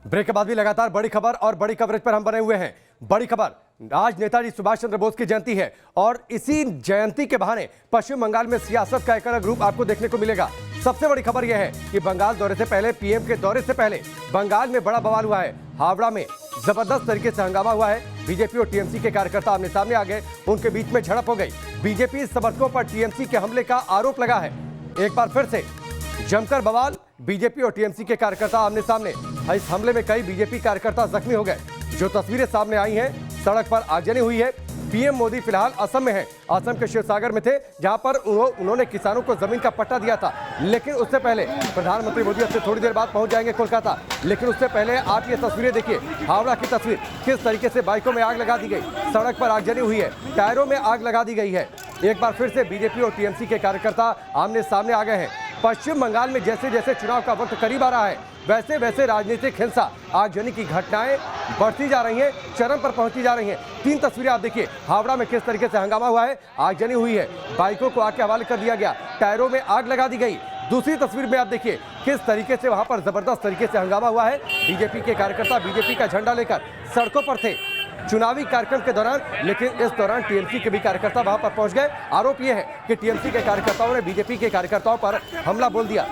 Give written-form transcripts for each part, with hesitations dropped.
Break के बाद भी लगातार बड़ी खबर और बड़ी कवरेज पर हम बने हुए हैं। बड़ी खबर, आज नेताजी सुभाष चंद्र बोस की जयंती है और इसी जयंती के बहाने पश्चिम बंगाल में सियासत का एक अलग रूप आपको देखने को मिलेगा। सबसे बड़ी खबर यह है कि बंगाल दौरे से पहले, पीएम के दौरे से पहले बंगाल में बड़ा बवाल हुआ है। हावड़ा में जबरदस्त तरीके से हंगामा हुआ है। बीजेपी और टीएमसी के कार्यकर्ता आमने सामने आ गए, उनके बीच में झड़प हो गई। बीजेपी समर्थकों पर टीएमसी के हमले का आरोप लगा है। एक बार फिर से जमकर बवाल, बीजेपी और टीएमसी के कार्यकर्ता आमने सामने। इस हमले में कई बीजेपी कार्यकर्ता जख्मी हो गए। जो तस्वीरें सामने आई हैं, सड़क पर आगजनी हुई है। पीएम मोदी फिलहाल असम में हैं। असम के शिवसागर में थे, जहां पर उन्होंने किसानों को जमीन का पट्टा दिया था। लेकिन उससे पहले प्रधानमंत्री मोदी अब से थोड़ी देर बाद पहुंच जाएंगे कोलकाता। लेकिन उससे पहले आप ये तस्वीरें देखिए, हावड़ा की तस्वीर। किस तरीके से बाइकों में आग लगा दी गई, सड़क पर आगजनी हुई है, टायरों में आग लगा दी गई है। एक बार फिर से बीजेपी और टीएमसी के कार्यकर्ता आमने सामने आ गए हैं। पश्चिम बंगाल में जैसे जैसे चुनाव का वक्त करीब आ रहा है, वैसे वैसे राजनीतिक हिंसा, आगजनी की घटनाएं बढ़ती जा रही हैं, चरम पर पहुंचती जा रही हैं। 3 तस्वीरें आप देखिए, हावड़ा में किस तरीके से हंगामा हुआ है, आगजनी हुई है, बाइकों को आग के हवाले कर दिया गया, टायरों में आग लगा दी गई। दूसरी तस्वीर में आप देखिए किस तरीके से वहां पर जबरदस्त तरीके से हंगामा हुआ है। बीजेपी के कार्यकर्ता बीजेपी का झंडा लेकर सड़कों पर थे चुनावी कार्यक्रम के दौरान, लेकिन इस दौरान टीएमसी के भी कार्यकर्ता वहां पर पहुंच गए। आरोप यह है कि टीएमसी के कार्यकर्ताओं ने बीजेपी के कार्यकर्ताओं पर हमला बोल दिया।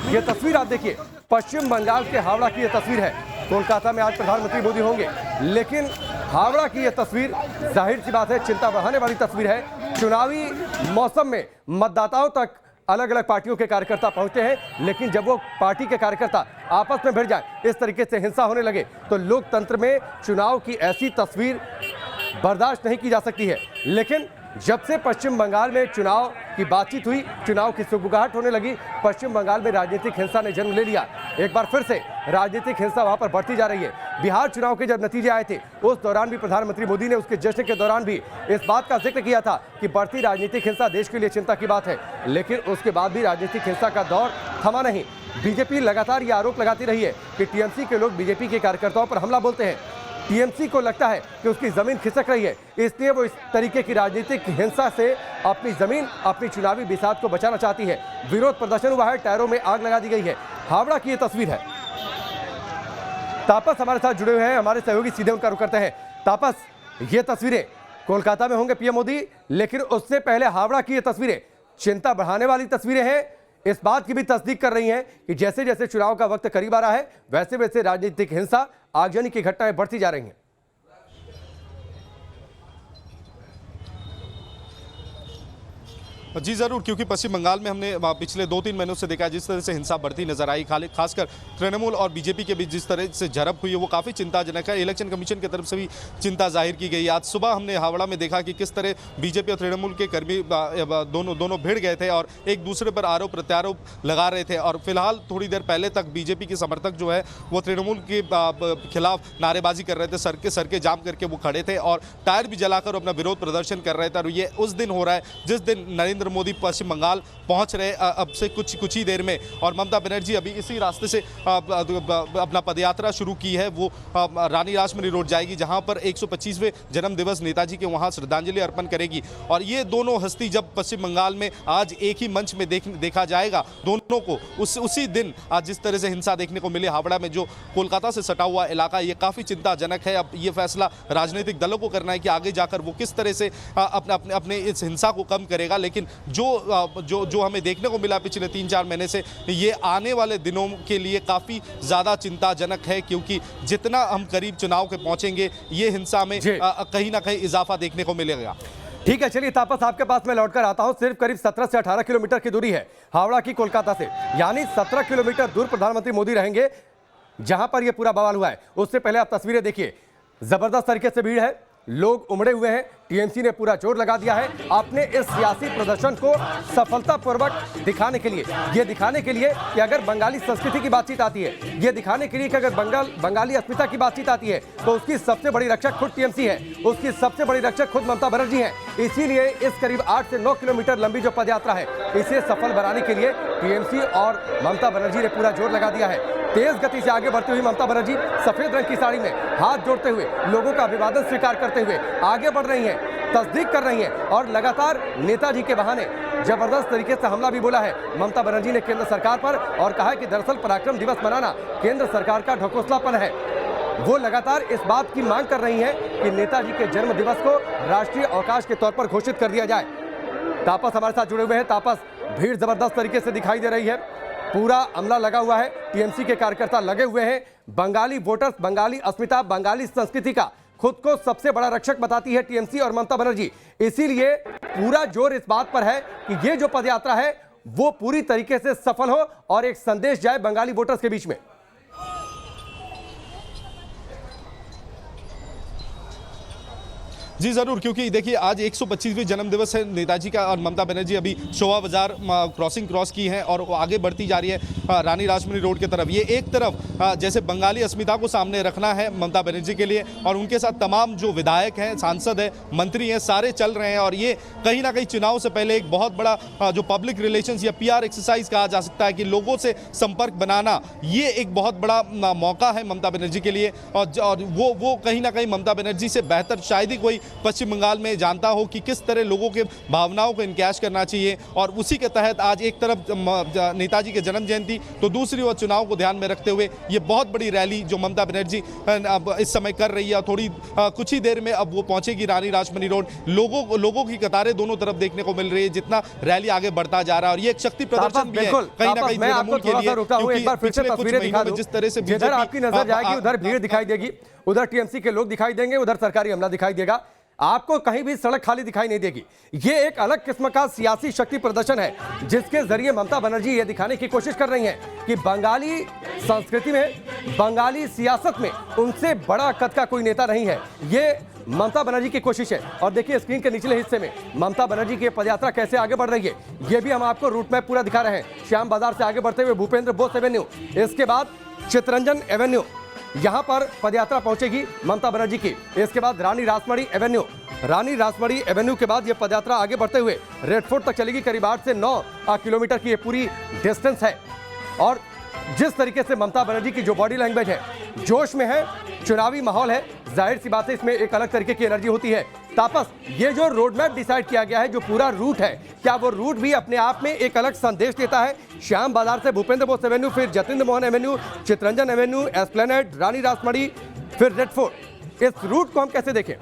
यह तस्वीर आप देखिए, पश्चिम बंगाल के हावड़ा की यह तस्वीर है। कोलकाता में आज प्रधानमंत्री मोदी होंगे, लेकिन हावड़ा की यह तस्वीर जाहिर सी बात है चिंता बढ़ाने वाली तस्वीर है। चुनावी मौसम में मतदाताओं तक अलग अलग पार्टियों के कार्यकर्ता पहुंचते हैं, लेकिन जब वो पार्टी के कार्यकर्ता आपस में भिड़ जाए, इस तरीके से हिंसा होने लगे, तो लोकतंत्र में चुनाव की ऐसी तस्वीर बर्दाश्त नहीं की जा सकती है। लेकिन जब से पश्चिम बंगाल में चुनाव की बातचीत हुई, चुनाव की सुगबुगाहट होने लगी, पश्चिम बंगाल में राजनीतिक हिंसा ने जन्म ले लिया। एक बार फिर से राजनीतिक हिंसा वहां पर बढ़ती जा रही है। बिहार चुनाव के जब नतीजे आए थे, उस दौरान भी प्रधानमंत्री मोदी ने उसके जश्न के दौरान भी इस बात का जिक्र किया था कि बढ़ती राजनीतिक हिंसा देश के लिए चिंता की बात है। लेकिन उसके बाद भी राजनीतिक हिंसा का दौर थमा नहीं। बीजेपी लगातार ये आरोप लगाती रही है कि टीएमसी के लोग बीजेपी के कार्यकर्ताओं पर हमला बोलते हैं। टीएमसी को लगता है कि उसकी जमीन खिसक रही है, इसलिए वो इस तरीके की राजनीतिक हिंसा से अपनी जमीन, अपनी चुनावी बिसात को बचाना चाहती है। विरोध प्रदर्शन हुआ है, टायरों में आग लगा दी गई है। हावड़ा की ये तस्वीर है। तापस हमारे साथ जुड़े हुए हैं, हमारे सहयोगी, सीधे उनका रुख करते हैं। तापस, ये तस्वीरें कोलकाता में होंगे पीएम मोदी, लेकिन उससे पहले हावड़ा की ये तस्वीरें चिंता बढ़ाने वाली तस्वीरें हैं। इस बात की भी तस्दीक कर रही हैं कि जैसे जैसे चुनाव का वक्त करीब आ रहा है, वैसे वैसे राजनीतिक हिंसा, आगजनी की घटनाएं बढ़ती जा रही हैं। जी जरूर, क्योंकि पश्चिम बंगाल में हमने पिछले 2-3 महीनों से देखा है जिस तरह से हिंसा बढ़ती नजर आई, खासकर तृणमूल और बीजेपी के बीच जिस तरह से झड़प हुई है वो काफ़ी चिंताजनक है। इलेक्शन कमीशन की तरफ से भी चिंता जाहिर की गई। आज सुबह हमने हावड़ा में देखा कि किस तरह बीजेपी और तृणमूल के कर्मी दोनों भिड़ गए थे और एक दूसरे पर आरोप प्रत्यारोप लगा रहे थे। और फिलहाल थोड़ी देर पहले तक बीजेपी के समर्थक जो है वो तृणमूल के खिलाफ नारेबाजी कर रहे थे, सड़कें जाम करके वो खड़े थे और टायर भी जलाकर अपना विरोध प्रदर्शन कर रहे थे। और ये उस दिन हो रहा है जिस दिन नरेंद्र मोदी पश्चिम बंगाल पहुंच रहे अब से कुछ ही देर में, और ममता बनर्जी अभी इसी रास्ते से अपना पदयात्रा शुरू की है। वो रानी रासमणी रोड जाएगी, जहां पर 125वें जन्म दिवस नेताजी के वहां श्रद्धांजलि अर्पण करेगी। और ये दोनों हस्ती जब पश्चिम बंगाल में आज एक ही मंच में देखा जाएगा दोनों को, उसी दिन आज जिस तरह से हिंसा देखने को मिली हावड़ा में, जो कोलकाता से सटा हुआ इलाका, ये काफ़ी चिंताजनक है। अब ये फैसला राजनीतिक दलों को करना है कि आगे जाकर वो किस तरह से अपने इस हिंसा को कम करेगा। लेकिन जो हमें देखने को मिला पिछले 3-4 महीने से, ये आने वाले दिनों के लिए काफ़ी ज़्यादा चिंताजनक है, क्योंकि जितना हम करीब चुनाव के पहुंचेंगे, ये हिंसा में कहीं ना कहीं इजाफा देखने को मिलेगा। ठीक है, चलिए तापस, आपके पास मैं लौटकर आता हूं। सिर्फ करीब 17 से 18 किलोमीटर की दूरी है हावड़ा की कोलकाता से, यानी 17 किलोमीटर दूर प्रधानमंत्री मोदी रहेंगे, जहां पर यह पूरा बवाल हुआ है। उससे पहले आप तस्वीरें देखिए, जबरदस्त तरीके से भीड़ है, लोग उमड़े हुए हैं। टीएमसी ने पूरा जोर लगा दिया है अपने इस सियासी प्रदर्शन को सफलतापूर्वक दिखाने के लिए। ये दिखाने के लिए कि अगर बंगाली संस्कृति की बातचीत आती है, ये दिखाने के लिए कि अगर बंगाली अस्मिता की बातचीत आती है, तो उसकी सबसे बड़ी रक्षक खुद टीएमसी है, उसकी सबसे बड़ी रक्षक खुद ममता बनर्जी है। इसीलिए इस करीब 8 से 9 किलोमीटर लंबी जो पदयात्रा है, इसे सफल बनाने के लिए टीएमसी और ममता बनर्जी ने पूरा जोर लगा दिया है। तेज गति से आगे बढ़ती हुई ममता बनर्जी सफेद रंग की साड़ी में हाथ जोड़ते हुए, लोगों का अभिवादन स्वीकार करते हुए आगे बढ़ रही हैं। तस्दीक कर रही हैं और लगातार नेताजी के बहाने जबरदस्त तरीके से हमला भी बोला है ममता बनर्जी ने केंद्र सरकार पर और कहा है कि दरअसल पराक्रम दिवस मनाना केंद्र सरकार का ढकोसलापन है। वो लगातार इस बात की मांग कर रही हैं कि नेताजी के जन्म दिवस को राष्ट्रीय अवकाश के तौर पर घोषित कर दिया जाए। तापस हमारे साथ जुड़े हुए हैं। तापस, भीड़ जबरदस्त तरीके से दिखाई दे रही है, पूरा अमला लगा हुआ है, टीएमसी के कार्यकर्ता लगे हुए हैं। बंगाली वोटर्स, बंगाली अस्मिता, बंगाली संस्कृति का खुद को सबसे बड़ा रक्षक बताती है टीएमसी और ममता बनर्जी। इसीलिए पूरा जोर इस बात पर है कि ये जो पदयात्रा है वो पूरी तरीके से सफल हो और एक संदेश जाए बंगाली वोटर्स के बीच में। जी जरूर, क्योंकि देखिए आज 125वें जन्म दिवस है नेताजी का और ममता बनर्जी अभी शोभा बाजार क्रॉसिंग क्रॉस की है और वो आगे बढ़ती जा रही है रानी रासमणी रोड की तरफ। ये एक तरफ जैसे बंगाली अस्मिता को सामने रखना है ममता बनर्जी के लिए और उनके साथ तमाम जो विधायक हैं, सांसद हैं, मंत्री हैं, सारे चल रहे हैं और ये कहीं ना कहीं चुनाव से पहले एक बहुत बड़ा जो पब्लिक रिलेशंस या PR एक्सरसाइज कहा जा सकता है कि लोगों से संपर्क बनाना, ये एक बहुत बड़ा मौका है ममता बनर्जी के लिए और वो कहीं ना कहीं ममता बनर्जी से बेहतर शायद ही कोई पश्चिम बंगाल में जानता हो कि किस तरह लोगों के भावनाओं को इनकैश करना चाहिए। और उसी के तहत आज एक तरफ नेताजी के जन्म जयंती तो दूसरी ओर चुनाव को ध्यान में रखते हुए ये बहुत बड़ी रैली जो ममता बनर्जी अब इस समय कर रही है। थोड़ी कुछ ही देर में अब वो पहुंचेगी रानी रासमणी रोड। लोगों की कतारें दोनों तरफ देखने को मिल रही है जितना रैली आगे बढ़ता जा रहा है और ये एक शक्ति प्रदर्शन भी है कहीं ना कहीं तृणमूल के लिए, क्योंकि पिछले कुछ महीनों में जिस तरह से जिधर आपकी नजर जाएगी उधर भीड़ दिखाई देगी, उधर टीएमसी के लोग दिखाई देंगे, उधर सरकारी अमला दिखाई देगा, आपको कहीं भी सड़क खाली दिखाई नहीं देगी। ये एक अलग किस्म का सियासी शक्ति प्रदर्शन है जिसके जरिए ममता बनर्जी ये दिखाने की कोशिश कर रही हैं कि बंगाली संस्कृति में, बंगाली सियासत में उनसे बड़ा कद का कोई नेता नहीं है। ये ममता बनर्जी की कोशिश है। और देखिए स्क्रीन के निचले हिस्से में ममता बनर्जी की पदयात्रा कैसे आगे बढ़ रही है, ये भी हम आपको रूट मैप पूरा दिखा रहे हैं। श्याम बाजार से आगे बढ़ते हुए भूपेंद्र बोस एवेन्यू, इसके बाद चितरंजन एवेन्यू, यहां पर पदयात्रा पहुंचेगी ममता बनर्जी की। इसके बाद रानी रासमणी एवेन्यू, रानी रासमणी एवेन्यू के बाद यह पदयात्रा आगे बढ़ते हुए रेड फोर्ट तक चलेगी। करीब 8 से 9 किलोमीटर की ये पूरी डिस्टेंस है। और जिस तरीके से ममता बनर्जी की जो बॉडी लैंग्वेज है, जोश में है, चुनावी माहौल है, जाहिर सी बात है इसमें एक अलग तरीके की एनर्जी होती है। तापस, ये जो रोड मैप डिसाइड किया गया है, जो पूरा रूट है, क्या वो रूट भी अपने आप में एक अलग संदेश देता है? श्याम बाजार से भूपेंद्र बोस एवेन्यू, फिर Jatindra Mohan avenue, Chittaranjan avenue, Esplanade, Rani Rashmoni, फिर रेड फोर्ट, इस रूट को हम कैसे देखें?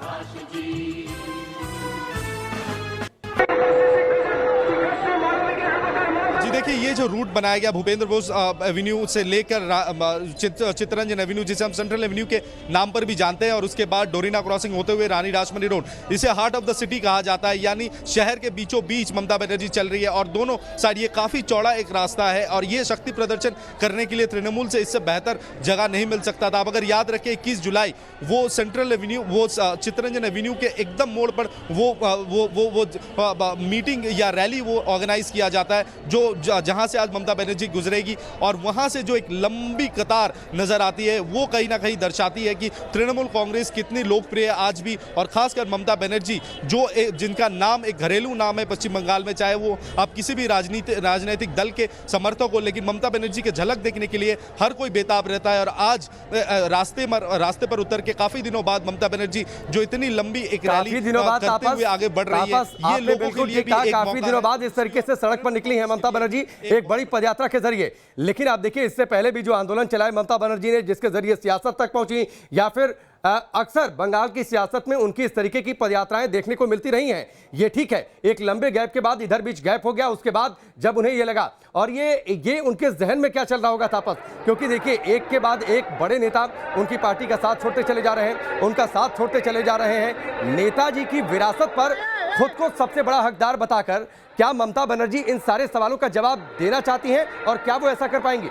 देखिए ये जो रूट बनाया गया भूपेंद्र बोस एवेन्यू से लेकर चितरंजन एवेन्यू, जिसे हम सेंट्रल एवेन्यू के नाम पर भी जानते हैं, और उसके बाद डोरिना क्रॉसिंग होते हुए रानी रासमणी रोड, इसे हार्ट ऑफ द सिटी कहा जाता है, यानी शहर के बीचों बीच ममता बनर्जी चल रही है और दोनों साइड ये काफी चौड़ा एक रास्ता है और ये शक्ति प्रदर्शन करने के लिए तृणमूल से इससे बेहतर जगह नहीं मिल सकता था। अब अगर याद रखें 21 जुलाई वो सेंट्रल एवेन्यू, वो चितरंजन एवेन्यू के एकदम मोड़ पर वो मीटिंग या रैली वो ऑर्गेनाइज किया जाता है जो जहां से आज ममता बनर्जी गुजरेगी और वहां से जो एक लंबी कतार नजर आती है वो कहीं ना कहीं दर्शाती है कि तृणमूल कांग्रेस कितनी लोकप्रिय है आज भी। और खासकर ममता बनर्जी जो जिनका नाम एक घरेलू नाम है पश्चिम बंगाल में, चाहे वो आप किसी भी राजनीतिक दल के समर्थक हो, लेकिन ममता बनर्जी के झलक देखने के लिए हर कोई बेताब रहता है। और आज रास्ते पर उतर के काफी दिनों बाद ममता बनर्जी जो इतनी लंबी एक रैली करते हुए आगे बढ़ रही है, ये लोगों के लिए भी एक काफी दिनों बाद इस तरीके से सड़क पर निकली है ममता बनर्जी एक बड़ी पदयात्रा के जरिए। लेकिन आप देखिए इससे पहले भी जो आंदोलन चलाए ममता बनर्जी ने, जिसके जरिए सियासत तक पहुंची, या फिर अक्सर बंगाल की सियासत में उनकी इस तरीके की पदयात्राएं देखने को मिलती रही हैं। ये ठीक है, एक लंबे गैप के बाद इधर बीच गैप हो गया, उसके बाद जब उन्हें ये लगा, और ये उनके जहन में क्या चल रहा होगा तापस, क्योंकि देखिए एक के बाद एक बड़े नेता उनकी पार्टी का साथ छोड़ते चले जा रहे हैं, उनका साथ छोड़ते चले जा रहे हैं। नेताजी की विरासत पर खुद को सबसे बड़ा हकदार बताकर क्या ममता बनर्जी इन सारे सवालों का जवाब देना चाहती हैं और क्या वो ऐसा कर पाएंगी?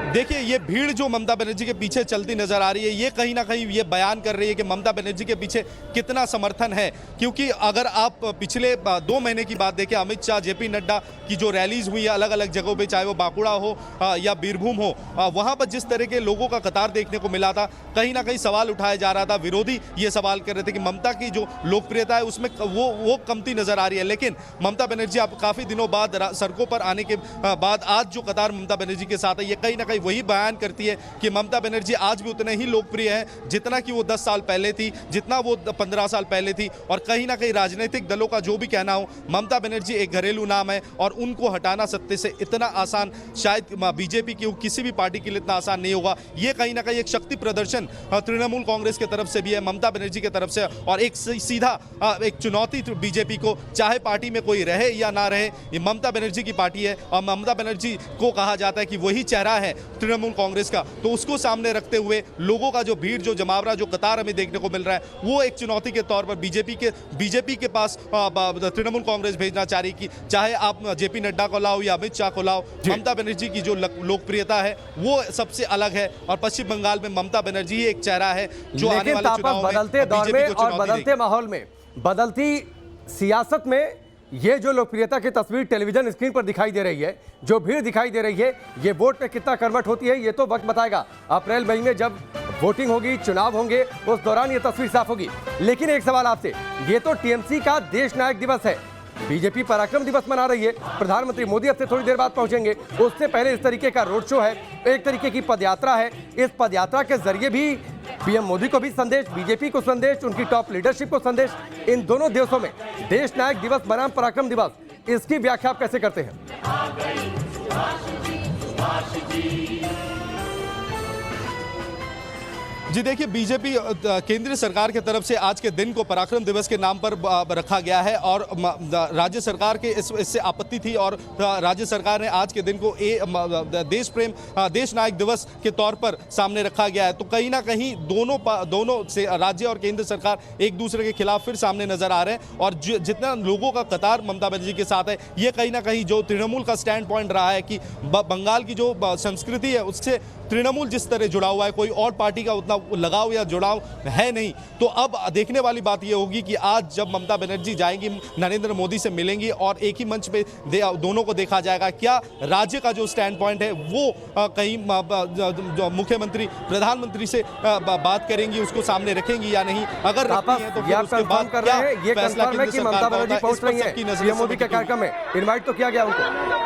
देखिए ये भीड़ जो ममता बनर्जी के पीछे चलती नजर आ रही है, ये कहीं ना कहीं ये बयान कर रही है कि ममता बनर्जी के पीछे कितना समर्थन है। क्योंकि अगर आप पिछले 2 महीने की बात देखें, अमित शाह, जेपी नड्डा की जो रैलीज हुई है अलग अलग जगहों पे, चाहे वो बांकुड़ा हो या बीरभूम हो, वहां पर जिस तरह के लोगों का कतार देखने को मिला था, कहीं ना कहीं सवाल उठाया जा रहा था। विरोधी ये सवाल कर रहे थे कि ममता की जो लोकप्रियता है उसमें वो कमती नजर आ रही है। लेकिन ममता बनर्जी अब काफी दिनों बाद सड़कों पर आने के बाद आज जो कतार ममता बनर्जी के साथ है, ये कहीं ना कहीं कहीं वही बयान करती है कि ममता बनर्जी आज भी उतने ही लोकप्रिय हैं जितना कि वो 10 साल पहले थी, जितना वो 15 साल पहले थी। और कहीं ना कहीं राजनीतिक दलों का जो भी कहना हो, ममता बनर्जी एक घरेलू नाम है और उनको हटाना सत्ते से इतना आसान शायद बीजेपी की किसी भी पार्टी के लिए इतना आसान नहीं होगा। ये कहीं ना कहीं एक शक्ति प्रदर्शन तृणमूल कांग्रेस की तरफ से भी है, ममता बनर्जी की तरफ से, और एक सीधा एक चुनौती बीजेपी को, चाहे पार्टी में कोई रहे या ना रहे, ये ममता बनर्जी की पार्टी है और ममता बनर्जी को कहा जाता है कि वही चेहरा है तृणमूल कांग्रेस का। तो उसको सामने रखते हुए लोगों का जो भीड़, जो जमावड़ा, जो कतार हमें देखने को मिल रहा है, वो एक चुनौती के तौर पर बीजेपी के पास तृणमूल कांग्रेस भेजना चाह रही कि चाहे आप जेपी नड्डा को लाओ या अमित शाह को लाओ, ममता बनर्जी की जो लोकप्रियता है वो सबसे अलग है। और पश्चिम बंगाल में ममता बनर्जी ही एक चेहरा है जो आने वाले चुनाव में बदलते दौर में और बदलते माहौल में, बदलती सियासत में ये जो लोकप्रियता की तस्वीर टेलीविजन स्क्रीन पर दिखाई दे रही है, जो भीड़ दिखाई दे रही है, ये वोट में कितना कन्वर्ट होती है ये तो वक्त बताएगा। अप्रैल मई में जब वोटिंग होगी, चुनाव होंगे, उस दौरान ये तस्वीर साफ होगी। लेकिन एक सवाल आपसे, ये तो टीएमसी का देश नायक दिवस है, बीजेपी पराक्रम दिवस मना रही है, प्रधानमंत्री मोदी अब से थोड़ी देर बाद पहुंचेंगे, उससे पहले इस तरीके का रोड शो है, एक तरीके की पदयात्रा है। इस पदयात्रा के जरिए भी पीएम मोदी को भी संदेश, बीजेपी को संदेश, उनकी टॉप लीडरशिप को संदेश। इन दोनों दिवसों में देश नायक दिवस बनाम पराक्रम दिवस, इसकी व्याख्या आप कैसे करते हैं? जी देखिए, बीजेपी केंद्रीय सरकार की तरफ से आज के दिन को पराक्रम दिवस के नाम पर रखा गया है और राज्य सरकार के इससे आपत्ति थी और राज्य सरकार ने आज के दिन को देश प्रेम, देश नायक दिवस के तौर पर सामने रखा गया है। तो कहीं ना कहीं दोनों से राज्य और केंद्र सरकार एक दूसरे के खिलाफ फिर सामने नजर आ रहे हैं और जितना लोगों का कतार ममता बनर्जी के साथ है, ये कहीं ना कहीं जो तृणमूल का स्टैंड पॉइंट रहा है कि बंगाल की जो संस्कृति है उससे तृणमूल जिस तरह जुड़ा हुआ है, कोई और पार्टी का उतना लगाव या जुड़ाव है नहीं। तो अब देखने वाली बात यह होगी कि आज जब ममता बनर्जी जाएंगी, नरेंद्र मोदी से मिलेंगी और एक ही मंच पे दोनों को देखा जाएगा, क्या राज्य का जो स्टैंड पॉइंट है वो कहीं मुख्यमंत्री, प्रधानमंत्री से बात करेंगी, उसको सामने रखेंगी या नहीं। अगर रखती है तो फिर उसके बाद कर रहे हैं, ये कंफर्म है कि ममता बनर्जी पहुंच रही है पीएम मोदी के कार्यक्रम में, इनवाइट तो किया गया उनको।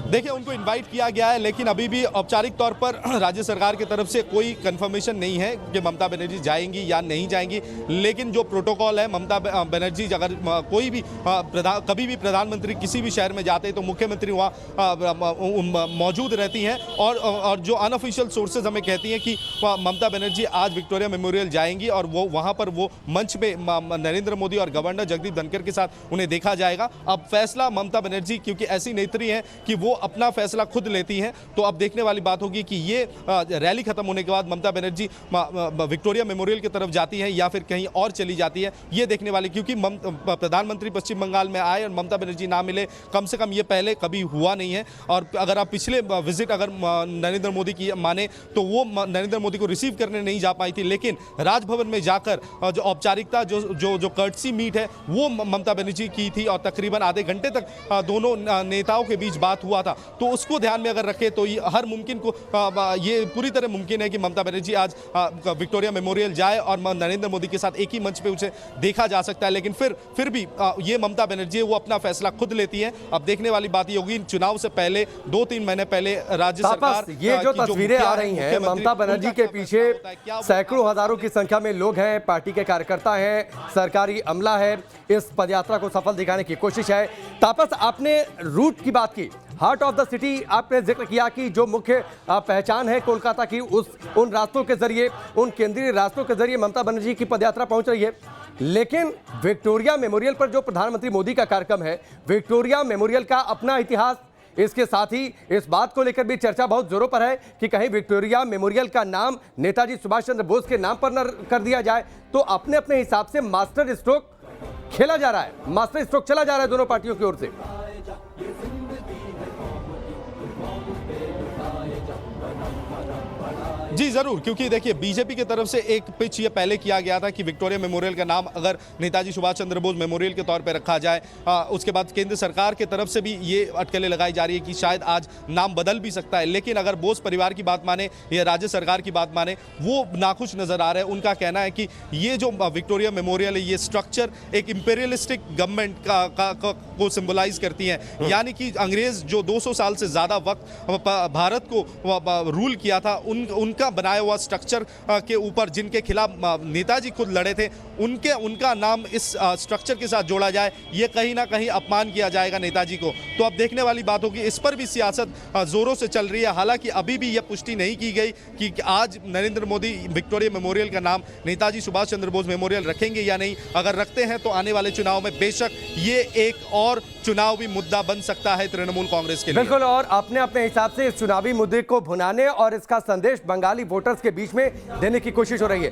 देखिए, उनको इनवाइट किया गया है लेकिन अभी भी औपचारिक तौर पर राज्य सरकार की तरफ से कोई कंफर्मेशन नहीं है कि ममता बनर्जी जाएंगी या नहीं जाएंगी। लेकिन जो प्रोटोकॉल है, ममता बनर्जी अगर कोई भी कभी भी प्रधानमंत्री किसी भी शहर में जाते हैं तो मुख्यमंत्री वहाँ मौजूद रहती हैं और जो अनऑफिशियल सोर्सेज हमें कहती हैं कि ममता बनर्जी आज विक्टोरिया मेमोरियल जाएंगी और वो वहाँ पर वो मंच पे नरेंद्र मोदी और गवर्नर जगदीप धनखड़ के साथ उन्हें देखा जाएगा। अब फैसला ममता बनर्जी, क्योंकि ऐसी नेत्री हैं कि वो अपना फैसला खुद लेती हैं, तो अब देखने वाली बात होगी कि ये रैली खत्म होने के बाद ममता बनर्जी विक्टोरिया मेमोरियल की तरफ जाती है या फिर कहीं और चली जाती है, ये देखने वाली। क्योंकि प्रधानमंत्री पश्चिम बंगाल में आए और ममता बनर्जी ना मिले, कम से कम ये पहले कभी हुआ नहीं है। और अगर आप पिछले विजिट अगर नरेंद्र मोदी की माने तो वो नरेंद्र मोदी को रिसीव करने नहीं जा पाई थी, लेकिन राजभवन में जाकर जो औपचारिकता, जो कर्टसी मीट है वो ममता बनर्जी की थी और तकरीबन आधे घंटे तक दोनों नेताओं के बीच बात हुआ था। तो उसको ध्यान में अगर रखे तो हर मुमकिन को ये पूरी तरह मुमकिन है कि ममता बनर्जी आज विक्टोरिया मेमोरियल जाए और नरेंद्र मोदी के साथ एक ही मंच पे उसे देखा जा सकता है। लेकिन फिर भी ये ममता बनर्जी है वो अपना फैसला खुद लेती है। अब देखने वाली बात ये होगी, चुनाव से पहले 2-3 महीने पहले राज्य सरकार, ये जो तस्वीरें आ रही हैं, ममता बनर्जी के पीछे सैकड़ों हजारों की संख्या में लोग हैं, पार्टी के कार्यकर्ता हैं, सरकारी अमला है, इस पदयात्रा को सफल दिखाने की कोशिश है। तापस, आपने रूट की बात की, हार्ट ऑफ द सिटी आपने जिक्र किया कि जो मुख्य पहचान है कोलकाता की, उन रास्तों के जरिए, उन केंद्रीय रास्तों के जरिए ममता बनर्जी की पदयात्रा पहुंच रही है। लेकिन विक्टोरिया मेमोरियल पर जो प्रधानमंत्री मोदी का कार्यक्रम है, विक्टोरिया मेमोरियल का अपना इतिहास, इसके साथ ही इस बात को लेकर भी चर्चा बहुत जोरों पर है कि कहीं विक्टोरिया मेमोरियल का नाम नेताजी सुभाष चंद्र बोस के नाम पर न कर दिया जाए। तो अपने अपने हिसाब से मास्टर स्ट्रोक खेला जा रहा है, मास्टर स्ट्रोक चला जा रहा है दोनों पार्टियों की ओर से। जी जरूर, क्योंकि देखिए बीजेपी की तरफ से एक पिच ये पहले किया गया था कि विक्टोरिया मेमोरियल का नाम अगर नेताजी सुभाष चंद्र बोस मेमोरियल के तौर पर रखा जाए। उसके बाद केंद्र सरकार की तरफ से भी ये अटकलें लगाई जा रही है कि शायद आज नाम बदल भी सकता है। लेकिन अगर बोस परिवार की बात माने या राज्य सरकार की बात माने, वो नाखुश नजर आ रहे हैं। उनका कहना है कि ये जो विक्टोरिया मेमोरियल है, ये स्ट्रक्चर एक इंपीरियलिस्टिक गवर्नमेंट को सिंबलाइज करती है, यानी कि अंग्रेज जो 200 साल से ज्यादा वक्त भारत को रूल किया था, उनका बनाया हुआ स्ट्रक्चर के ऊपर जिनके खिलाफ नेताजी खुद लड़े थे, उनका नाम इस स्ट्रक्चर के साथ जोड़ा जाए, ये कहीं ना कहीं अपमान किया जाएगा नेताजी को। तो अब देखने वाली बात होगी, इस पर भी सियासत जोरों से चल रही है। हालांकि अभी भी यह पुष्टि नहीं की गई कि आज नरेंद्र मोदी विक्टोरिया मेमोरियल का नाम नेताजी सुभाष चंद्र बोस मेमोरियल रखेंगे या नहीं। अगर रखते हैं तो आने वाले चुनाव में बेशक ये एक और चुनावी मुद्दा बन सकता है तृणमूल कांग्रेस के लिए। बिल्कुल, और अपने अपने हिसाब से इस चुनावी मुद्दे को भुनाने और इसका संदेश बंगाली वोटर्स के बीच में देने की कोशिश हो रही है।